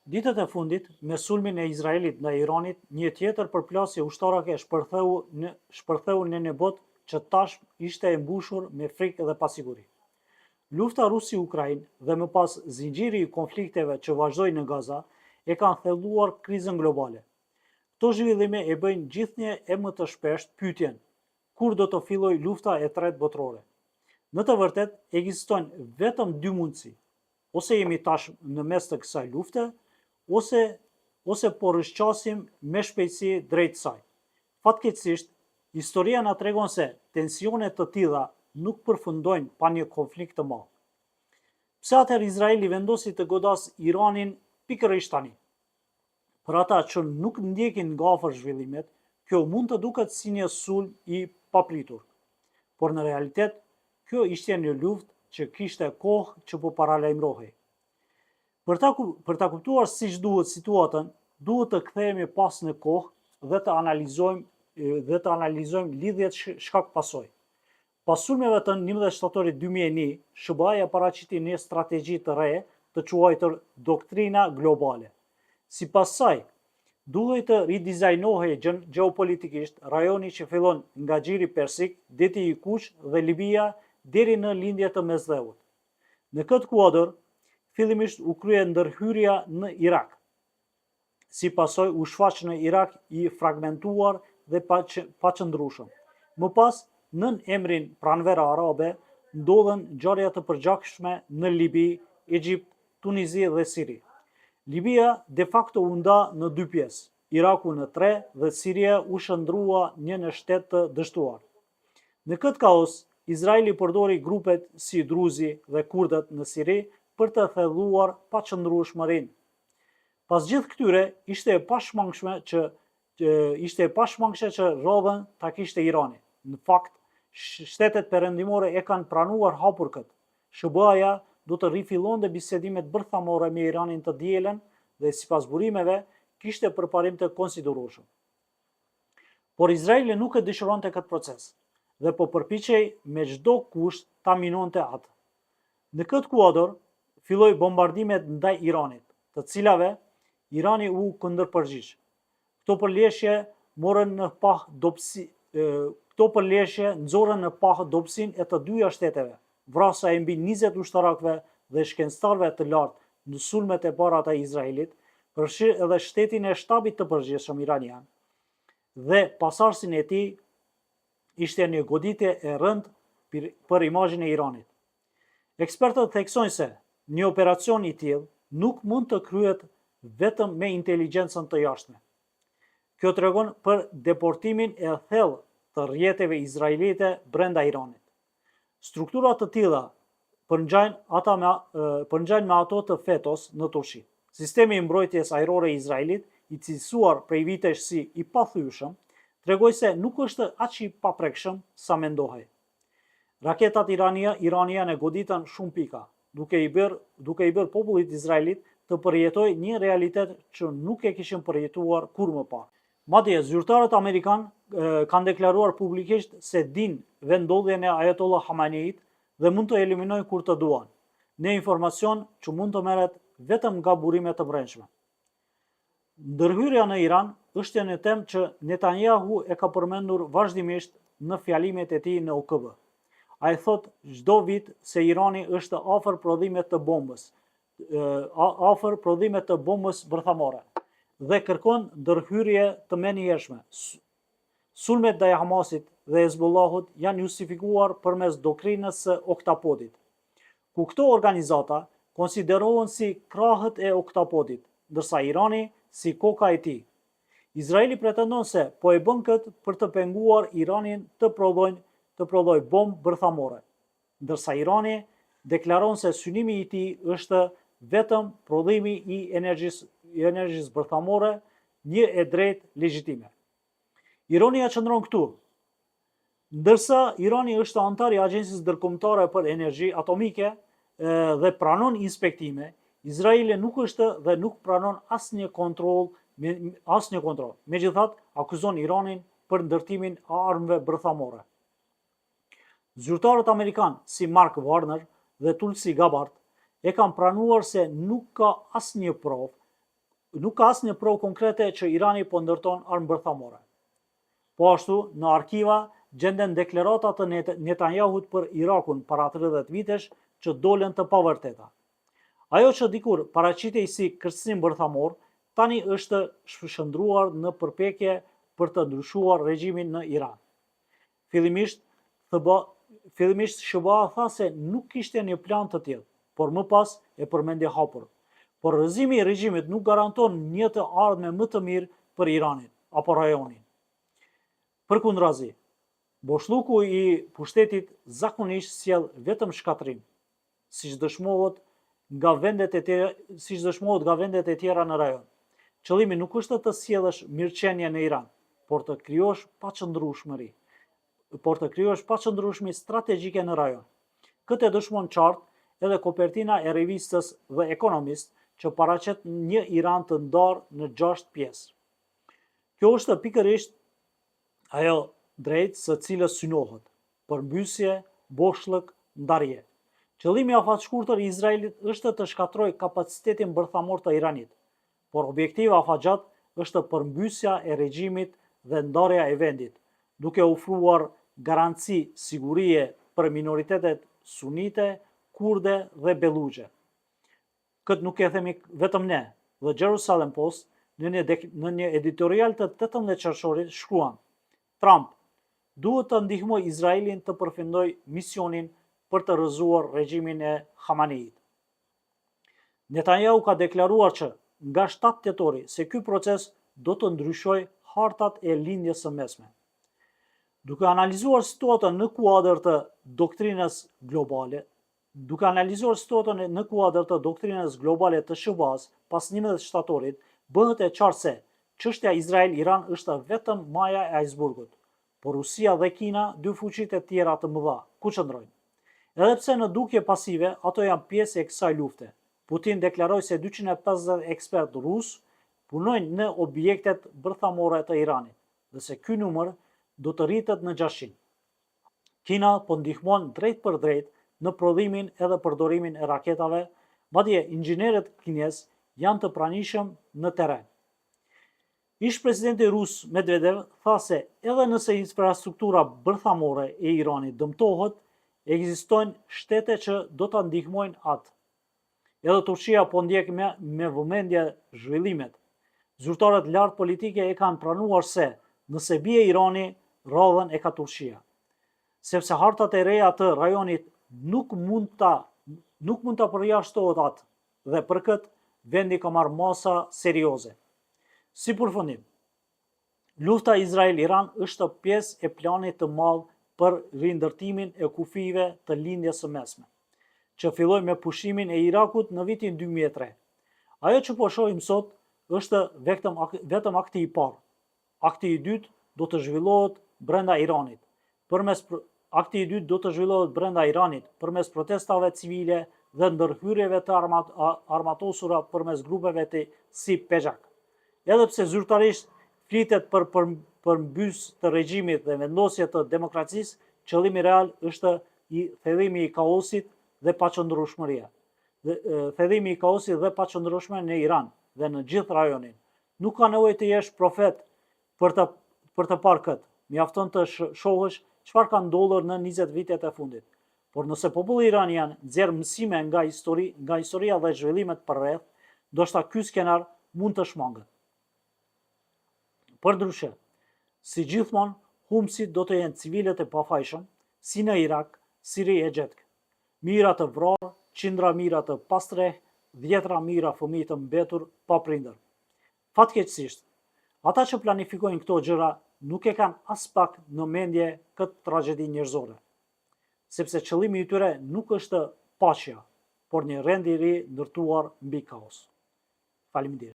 Ditët e fundit, me sulmin e Izraelit ndaj Iranit, një tjetër përplasje ushtarake shpërtheu në një botë që tash ishte e mbushur me frikë dhe pasiguri. Lufta Rusi-Ukrainë dhe më pas zinxhiri i konflikteve që vazhdojnë në Gaza e kanë thelluar krizën globale. Këto zhvillime e bëjnë gjithnjë e më të shpesht pyetjen: kur do të fillojë lufta e tretë botërore? Në të vërtetë, ekzistojnë vetëm dy mundësi: ose jemi tash në mes të kësaj lufte, ose po rrëshqasim me shpejtësi drejt saj. Fatkeqësisht, historia na tregon se tensione të tilla nuk përfundojnë pa një konflikt të madh. Pse atëherë Izraeli vendosi të godas Iranin pikërisht tani? Për ata që nuk ndjekin nga afër zhvillimet, kjo mund të duket si një sulm i papritur. Por në realitet, kjo ishte një luftë që kishte kohë që po paralajmërohej. Për ta kuptuar siç duhet situatën, duhet të kthehemi pas në kohë dhe të analizojmë lidhjet shkak-pasojë. Pas sulmeve të 11 shtatorit 2001, SBA-ja paraqiti një strategji të re të quajtur doktrina globale. Sipas saj, duhej të ridizajnohej gjeopolitikisht rajoni që fillon nga Xhiri Persik, deti i Kuq dhe Libia deri në lindjet të Mesdheut. Në këtë kuadër, fillimisht u krye ndërhyrja në Irak. Si pasojë u shfaq në Irak i fragmentuar dhe paqëndrueshëm. Më pas, nën emrin pranvera arabe, ndodhen ngjarje të përgjithshme në Libi, Egjipt, Tunizi dhe Siri. Libia de facto u nda në dy pjesë, Iraku në 3 dhe Siria u shndrua një në shtet të dështuar. Në këtë kaos, Izraeli përdori grupet si Druzi dhe Kurdët në Siri për të thelluar paqëndrueshmërinë. Pas gjithë këtyre, ishte e pashmangshme që rrodhën ta kishte Irani. Në fakt, shtetet perëndimore e kanë pranuar hapur këtë. SBA-ja do të rifillonte bisedimet bërthamore me Iranin të dielën dhe sipas burimeve kishte përparim të konsiderueshëm. Por Izraeli nuk e dëshironte këtë proces dhe po përpiqej me çdo kusht ta minonte atë. Në këtë kuadër, filloi bombardimet ndaj Iranit, të cilave Irani u kundërpërgjigj. Këto përleshje nxorën në pah dobësinë e të dyja shteteve, vrasja e mbi 20 ushtarakëve dhe shkencëtarëve të lartë në sulmet e para të Izraelit, përfshirë edhe shtetin e shtabit të përgjithshëm iranian, dhe pasardhësin e tij ishte një goditje e rëndë për imazhin e Iranit. Ekspertët theksojnë se një operacion i tillë nuk mund të kryhet vetëm me inteligjencën të jashtme. Kjo tregon për deportimin e thellë të rrjeteve izraelite brenda Iranit. Struktura të tilla përngjajnë me ato të FETO-s në Turqi. Sistemi i mbrojtjes ajrore i Izraelit, i cilësuar prej vitesh si i pathyeshëm, tregoi se nuk është aq i paprekshëm sa mendohej. Raketat iraniane goditën shumë pika, duke i bërë popullit Izraelit të përjetojë një realitet që nuk e kishin përjetuar kur më parë. Madje zyrtarët amerikan kanë deklaruar publikisht se dinë vendodhjen e Ayatollah Khameneit dhe mund të eliminojnë kur të duan, në informacion që mund të merret vetëm nga burime të brendshme. Ndërhyrja në Iran është një temë që Netanyahu e ka përmendur vazhdimisht në fjalimet e tij në OKB. Ai thot çdo vit se Irani është afër prodhimit të bombës bërthamore dhe kërkon ndërhyrje të menjëhershme. Sulmet ndaj Hamasit dhe Hezbollahut janë justifikuar përmes doktrinës së Oktapodit, ku këto organizata konsiderohen si krahët e Oktapodit, ndërsa Irani si koka e tij. Izraeli pretendon se po e bën këtë për të penguar Iranin të prodhojë bombë bërthamore, ndërsa Irani deklaron se synimi i tij është vetëm prodhimi i energjisë bërthamore, një e drejtë legjitime. Ironia qëndron këtu. Ndërsa Irani është antar i Agjencisë Ndërkombëtare për Energji Atomike dhe pranon inspektime, Izraeli nuk është dhe nuk pranon asnjë kontroll. Megjithatë, akuzon Iranin për ndërtimin e armëve bërthamore. Zyrtarët amerikanë si Mark Warner dhe Tulsi Gabbard e kanë pranuar se nuk ka asnjë provë nuk ka asnjë provë konkrete që Irani po ndërton armë bërthamore. Po ashtu, në arkiva gjenden deklarata të Netanyahut për Irakun para 30 vitesh që dolen të pavërteta. Ajo që dikur paraqitej si kërcënim bërthamor, tani është shndruar në përpjekje për të ndryshuar regjimin në Iran. Fillimisht SHBA tha se nuk kishte një plan të tillë, por më pas e përmendi hapur. Por rrëzimi i regjimit nuk garanton një të ardhme më të mirë për Iranin apo rajonin. Përkundrazi, boshllëku i pushtetit zakonisht sjell vetëm shkatrim, siç dëshmohet nga vendet e tjera në rajon. Qëllimi nuk është të sjellësh mirëqenie në Iran, por të krijosh paqëndrueshmëri strategjike në rajon. Këtë e dëshmon qartë edhe kopertina e revistës The Economist, që paraqet një Iran të ndarë në 6 pjesë. Kjo është pikërisht ajo drejt së cilës synohet, përmbysje, boshllëk, ndarje. Qëllimi afatshkurtër i Izraelit është të shkatërrojë kapacitetin bërthamor të Iranit, por objektivi afatgjat është përmbysja e regjimit dhe ndarja e vendit, duke ofruar garanci sigurie për minoritetet sunite, kurde dhe belluxhe. Këtë nuk e themi vetëm ne. The Jerusalem Post në një editorial të 18 qershorit shkruan: Trump duhet të ndihmojë Izraelin të përfundojë misionin për të rrëzuar regjimin e Khameneit. Netanyahu ka deklaruar që nga 7 tetori se ky proces do të ndryshojë hartat e lindjes së mesme. Duke analizuar situatën në kuadër të doktrinës globale, të SHBA-s pas 11 shtatorit, bëhet e qartë se çështja Izrael-Iran është vetëm maja e icebergut, por Rusia dhe Kina, dy fuqitë e tjera të mëdha, ku qëndrojnë. Edhe pse në dukje pasive, ato janë pjesë e kësaj lufte. Putin deklaroi se 250 ekspertë rusë punojnë në objektet bërthamore të Iranit, dhe se ky numër do të rritet në 600. Kina po ndihmon drejt për drejt në prodhimin edhe përdorimin e raketave, madje inxhinerët kinez janë të pranishëm në terren. Ish presidenti rus Medvedev tha se edhe nëse infrastruktura bërthamore e Iranit dëmtohet, ekzistojnë shtete që do ta ndihmojnë atë. Edhe Turqia po ndjek me vëmendje zhvillimet. Zyrtarët lartë politike e kanë pranuar se nëse bie Irani, radhën e ka Turqia. Sepse hartat e reja të rajonit nuk mund ta përjashtohet atë, dhe për këtë vendi ka marrë masa serioze. Si përfundim, lufta Izrael-Iran është pjesë e planit të madh për rindërtimin e kufive të lindjes së mesme, që filloi me pushimin e Irakut në vitin 2003. Ajo që po shohim sot është vetëm akti i parë. Akti i dytë do të zhvillohet brenda Iranit. Përmes protestave civile dhe ndërhyrjeve të armatosura përmes grupeve të si Pejak. Edhe pse zyrtarisht flitet për përmbys të regjimit dhe vendosje të demokracisë, qëllimi real është thellimi i kaosit dhe paqëndrueshmëria. Në Iran dhe në gjithë rajonin. Nuk ka nevojë të jesh profet për të parë këtë. Mjafton të shohësh çfarë ka ndodhur në 20 vitet e fundit. Por nëse populli iranian nxjerr mësime nga historia dhe zhvillimet përreth, ndoshta ky skenar mund të shmanget. Përndryshe, si gjithmonë, humbësit do të jenë civilët e pafajshëm, si në Irak, Siri e Gjetk. Mijëra të vrarë, qindra mijëra të pastreh, dhjetra mijëra fëmijë të mbetur pa prindër. Fatkeqësisht, ata që planifikojnë këto gjëra nuk e kanë as pak në mendje këtë tragjedi njerëzore, sepse qëllimi i tyre nuk është paqja, por një rend i ri ndërtuar mbi kaos. Faleminderit.